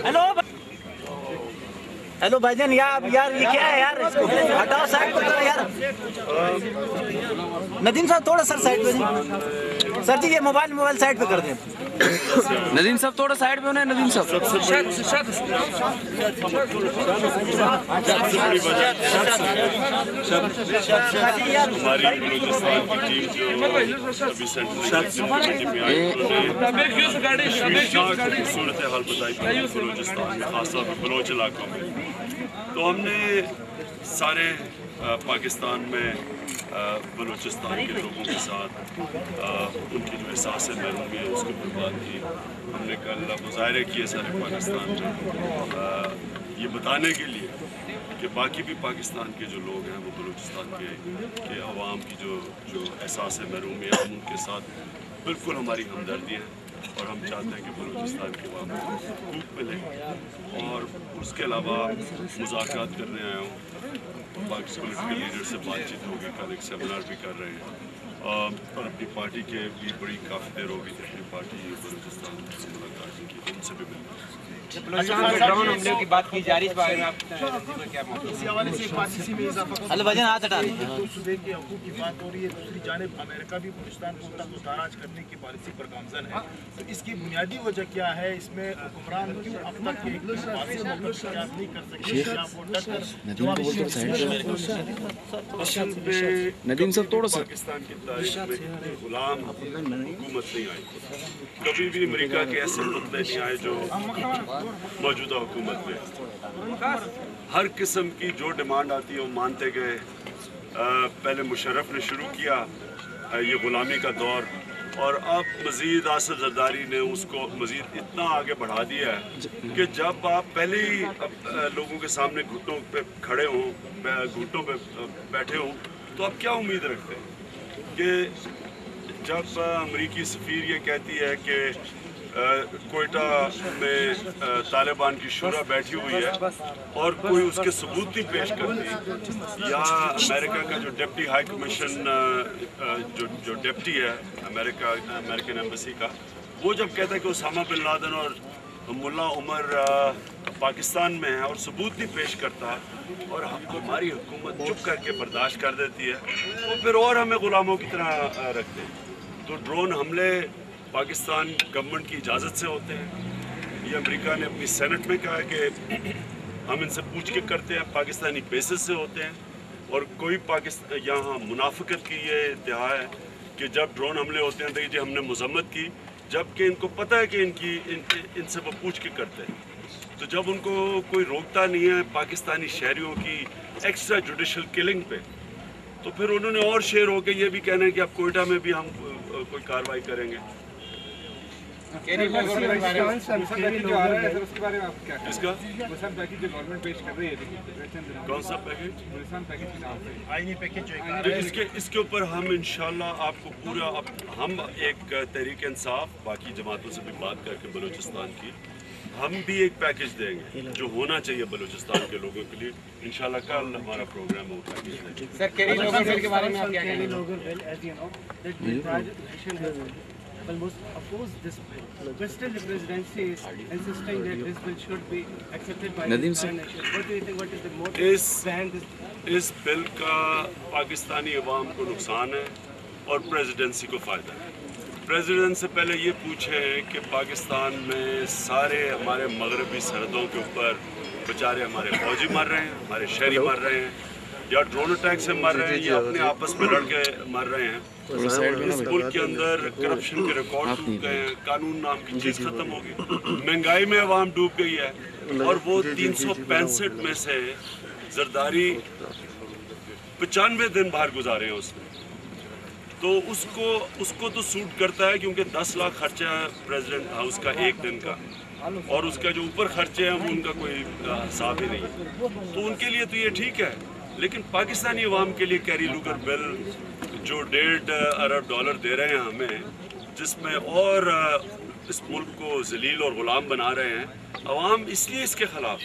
Hello hello भाईजान, यार ये क्या है यार, इसको हटाओ साइड पर करो यार। नदीम साहब थोड़ा सर साइड पे, सर जी ये मोबाइल साइड पे कर दें। नदीम साहब थोड़ा साइड पे होना है। नदीम साहब सबसे बड़ी वजह हमारी बलूचिस्तान की टीम जो अभी सेंट्रल कमेटी में आई, उन्होंने सूरत हाल बताई बलूचिस्तान में, खासतौर पर बलोच इलाकों में। तो हमने सारे पाकिस्तान में बलूचिस्तान के लोगों के साथ उनकी जो एहसास महरूमी है उसको पर बात की। हमने कल मुजाहरे किए सारे पाकिस्तान में ये बताने के लिए कि बाकी भी पाकिस्तान के जो लोग हैं वो बलूचिस्तान के अवाम की जो एहसास महरूमी है, हम उनके साथ बिल्कुल हमारी हमदर्दी है और हम चाहते हैं कि बलूचिस्तान के अवाम को हुकूक मिले। और उसके अलावा मुज़ाकरात करने आया हूँ, पाकिस्तान पॉलिटिकल लीडर से बातचीत होगी, कल एक सेमिनार भी कर रहे हैं और अपनी पार्टी के भी बड़ी काफ़ी देर होगी अपनी पार्टी बलूचिस्तान से मुलाकात की, उनसे भी मिलना। ड्रोन हमले की बात की जा रही है, इस बारे में आप क्या इसी हवाले से एक बात इसी में इजाफा हेलो भाईजान हाथ हटा दीजिए। तो सूबे के हकूक़ की बात हो रही है, दूसरी जानिब अमेरिका भी पाकिस्तान को तख्त-ओ-ताराज करने की पॉलिसी पर गामज़न है। तो इसकी बुनियादी वजह क्या है? इसमें हुक्मरान क्यों अब तक एक नहीं कर सके? नदीम साहब थोड़ा सा पाकिस्तान की तारीख में गुलाम हुकूमत नहीं आई, कभी भी अमेरिका के ऐसे मुद्दे नहीं आए जो मौजूदा हुकूमत में। हर किस्म की जो डिमांड आती है वो मानते गए। पहले मुशर्रफ ने शुरू किया ये ग़ुलामी का दौर और अब मज़ीद आसिफ ज़रदारी ने उसको मज़ीद इतना आगे बढ़ा दिया है कि जब आप पहले ही लोगों के सामने घुटनों पे खड़े हों, घुटनों पे बैठे हों, तो आप क्या उम्मीद रखते हैं कि जब अमरीकी सफ़ीर ये कहती है कि कोयटा में तालिबान की शुरा बैठी हुई है और कोई उसके सबूत नहीं पेश करती, या अमेरिका का जो डिप्टी हाई कमीशन जो डिप्टी है अमेरिकन एम्बेसी का, वो जब कहता है कि उसामा बिन लादेन और मुल्ला उमर पाकिस्तान में है और सबूत नहीं पेश करता और हमारी हुकूमत चुप करके बर्दाश्त कर देती है, तो फिर और हमें ग़ुलामों की तरह रखते हैं। तो ड्रोन हमले पाकिस्तान गवर्नमेंट की इजाज़त से होते हैं। ये अमेरिका ने अपनी सेनेट में कहा है कि हम इनसे पूछ के करते हैं, पाकिस्तानी बेसिस से होते हैं। और कोई पाकिस्तान यहाँ मुनाफिकत की ये इद्दिआ है कि जब ड्रोन हमले होते हैं तो ये हमने मजम्मत की, जबकि इनको पता है कि इनसे वो पूछ के करते हैं। तो जब उनको कोई रोकता नहीं है पाकिस्तानी शहरियों की एक्स्ट्रा जुडिशल किलिंग पे, तो फिर उन्होंने और शेर होकर ये भी कहना है कि अब कोयटा में भी हम कोई कार्रवाई करेंगे। इसका कौन सा पैकेज? आईनी पैकेज इसके ऊपर हम इंशाल्लाह आपको पूरा हम एक तहरीक इंसाफ बाकी जमातों से भी बात करके बलूचिस्तान की हम भी एक पैकेज देंगे जो होना चाहिए बलूचिस्तान के लोगों के लिए। इंशाल्लाह कल हमारा प्रोग्राम हो पैकेज देंगे। सर कैरी लोगर बिल के बारे में आप क्या कहेंगे? almost oppose this bill, but still the presidency is insisting that this bill should be accepted by the nation. What do you think? What is the motive behind this? इस bill का पाकिस्तानी अवाम को नुकसान है और प्रेसिडेंसी को फ़ायदा है। President से पहले ये पूछे कि पाकिस्तान में सारे हमारे मगरबी सरहदों के ऊपर बेचारे हमारे फौजी मर रहे हैं, हमारे शहरी मर रहे हैं, या ड्रोन अटैक से मर रहे हैं, या अपने आपस में लड़ के मर रहे हैं। इस मुल्क के अंदर करप्शन के रिकॉर्ड टूट गए हैं, कानून नाम की चीज़ ख़त्म हो गई, महंगाई में अवाम डूब गई है। और वो 365 में से जरदारी 95 दिन बाहर गुजारे हैं उसने, तो उसको तो सूट करता है क्योंकि 10 लाख खर्चा है प्रेसिडेंट हाउस का एक दिन का, और उसका जो ऊपर खर्चे हैं उनका कोई हिसाब ही नहीं है। तो उनके लिए तो ये ठीक है, लेकिन पाकिस्तानी अवाम के लिए कैरी लूगर बिल जो $1.5 अरब दे रहे हैं हमें, जिसमें और इस मुल्क को जलील और ग़ुलाम बना रहे हैं, अवाम इसलिए इसके ख़िलाफ़।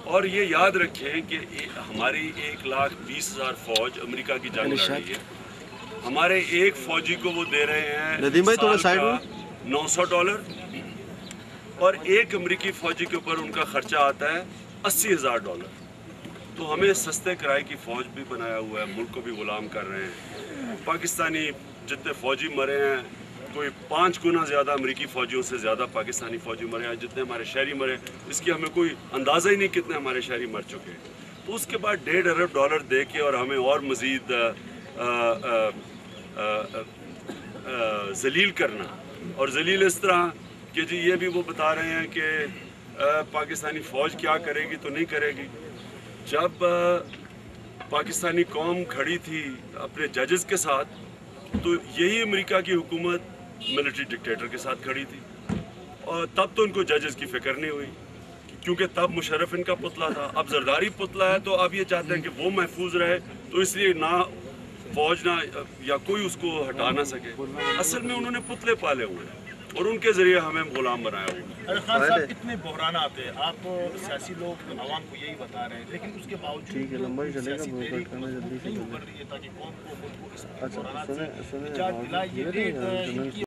और ये याद रखें कि हमारी 1,20,000 फ़ौज अमेरिका की जंग लड़ रही है हमारे एक फौजी को वो दे रहे हैं नदीम भाई थोड़ा साइड में $900 और एक अमेरिकी फौजी के ऊपर उनका खर्चा आता है $80,000। तो हमें सस्ते किराए की फौज भी बनाया हुआ है, मुल्क को भी गुलाम कर रहे हैं। पाकिस्तानी जितने फौजी मरे हैं, कोई 5 गुना ज़्यादा अमेरिकी फ़ौजियों से ज़्यादा पाकिस्तानी फ़ौजी मरे हैं। जितने हमारे शहरी मरे, इसकी हमें कोई अंदाज़ा ही नहीं कितने हमारे शहरी मर चुके हैं। तो उसके बाद $1.5 अरब दे के और हमें और मज़ीद जलील करना, और जलील इस तरह कि जी ये भी वो बता रहे हैं कि पाकिस्तानी फ़ौज क्या करेगी तो नहीं करेगी। जब पाकिस्तानी कौम खड़ी थी अपने जजेस के साथ, तो यही अमेरिका की हुकूमत मिलिट्री डिक्टेटर के साथ खड़ी थी, और तब तो इनको जजेस की फ़िक्र नहीं हुई, क्योंकि तब मुशर्रफ इनका पुतला था। अब जरदारी पुतला है, तो अब ये चाहते हैं कि वो महफूज रहे, तो इसलिए ना फौज ना या कोई उसको हटा ना सके। असल में उन्होंने पुतले पाले हुए हैं और उनके जरिए हमें गुलाम बनाया हुआ है। अरे खान साहब, इतने बहरान आते हैं, आप सियासी लोग आवाम को यही बता रहे हैं, लेकिन उसके बावजूद सियासी तहरीक नहीं उभर रही है ताकि कौम को इस बहरान से निजात दिलाए। ये